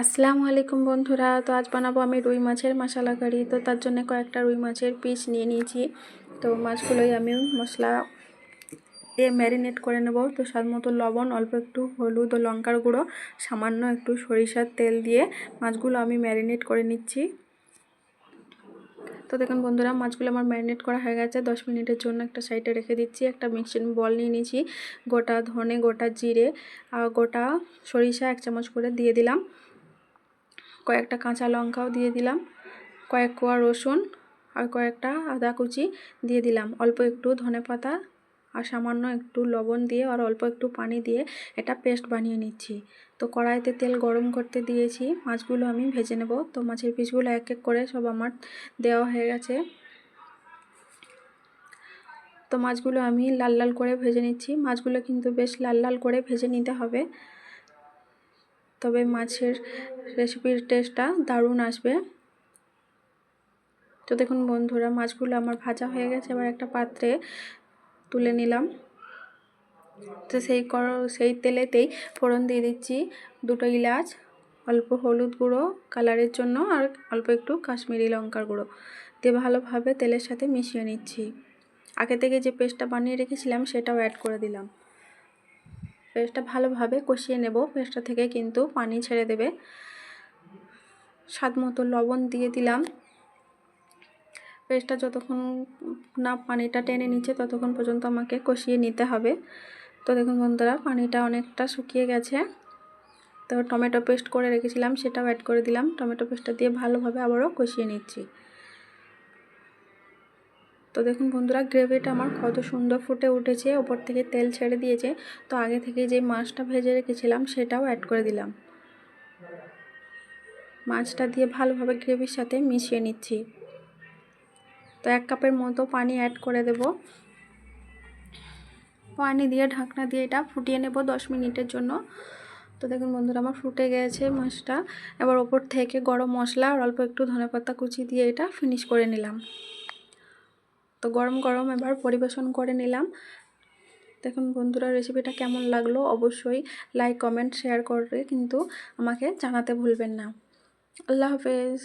আসসালামু আলাইকুম বন্ধুরা। তো আজ বানাবো আমি রুই মাছের মশলা কারি। তো তার জন্য কয়েকটা রুই মাছের পিস নিয়ে নিয়েছি। তো মাছগুলোই আমি মশলা দিয়ে ম্যারিনেট করে নেব। তো স্বাদ মতো লবণ, অল্প একটু হলুদ ও লঙ্কার গুঁড়ো, সামান্য একটু সরিষার তেল দিয়ে মাছগুলো আমি ম্যারিনেট করে নিচ্ছি। তো দেখুন বন্ধুরা, মাছগুলো আমার ম্যারিনেট করা হয়ে গেছে। 10 মিনিটের জন্য একটা সাইডে রেখে দিচ্ছি। একটা মিক্সিং বল নিয়ে নিয়েছি। গোটা ধনে, গোটা জিরে আর গোটা সরিষা 1 চামচ করে দিয়ে দিলাম। কয়েকটা কাঁচা লঙ্কাও দিয়ে দিলাম, কয়েক কোয়া রসুন আর কয়েকটা আদা কুচি দিয়ে দিলাম, অল্প একটু ধনেপাতা আর সামান্য একটু লবণ দিয়ে আর অল্প একটু পানি দিয়ে এটা পেস্ট বানিয়ে নিচ্ছি। তো কড়াইতে তেল গরম করতে দিয়েছি, মাছগুলো আমি ভেজে নেব। তো মাছের পিসগুলো এক এক করে সব আমার দেওয়া হয়ে গেছে। তো মাছগুলো আমি লাল লাল করে ভেজে নিচ্ছি। মাছগুলো কিন্তু বেশ লাল লাল করে ভেজে নিতে হবে, তবে মাছের রেসিপির টেস্টটা দারুণ আসবে। তো দেখুন বন্ধুরা, মাছগুলো আমার ভাজা হয়ে গেছে। এবার একটা পাত্রে তুলে নিলাম। তো সেই তেলেতেই ফোড়ন দিয়ে দিচ্ছি 2টো এলাচ, অল্প হলুদ গুঁড়ো কালারের জন্য আর অল্প একটু কাশ্মীরি লঙ্কার গুঁড়ো দিয়ে ভালোভাবে তেলের সাথে মিশিয়ে নিচ্ছি। আগে থেকে যে পেস্টটা বানিয়ে রেখেছিলাম সেটাও অ্যাড করে দিলাম। পেস্টটা ভালোভাবে কষিয়ে নেব। পেস্টটা থেকে কিন্তু পানি ছেড়ে দেবে। স্বাদ মতো লবণ দিয়ে দিলাম। পেস্টটা যতক্ষণ না পানিটা টেনে নিচ্ছে ততক্ষণ পর্যন্ত আমাকে কষিয়ে নিতে হবে। তো দেখুন বন্ধুরা, পানিটা অনেকটা শুকিয়ে গেছে। তো টমেটো পেস্ট করে রেখেছিলাম সেটাও অ্যাড করে দিলাম। টমেটো পেস্টটা দিয়ে ভালোভাবে আবারও কষিয়ে নিচ্ছি। তো দেখুন বন্ধুরা, গ্রেভিটা আমার কত সুন্দর ফুটে উঠেছে, ওপর থেকে তেল ছেড়ে দিয়েছে। তো আগে থেকে যে মাছটা ভেজে রেখেছিলাম সেটাও অ্যাড করে দিলাম। মাছটা দিয়ে ভালোভাবে গ্রেভির সাথে মিশিয়ে নিচ্ছি। তো 1 কাপের মতো পানি অ্যাড করে দেব। পানি দিয়ে ঢাকনা দিয়ে এটা ফুটিয়ে নেব 10 মিনিটের জন্য। তো দেখুন বন্ধুরা, আমার ফুটে গেছে মাছটা। এবার ওপর থেকে গরম মশলা আর অল্প একটু ধনেপাতা কুচি দিয়ে এটা ফিনিশ করে নিলাম। তো গরম গরম এবার পরিবেশন করে নিলাম। দেখুন বন্ধুরা, রেসিপিটা কেমন লাগলো অবশ্যই লাইক, কমেন্ট, শেয়ার করে কিন্তু আমাকে জানাতে ভুলবেন না। আল্লাহ হাফেজ।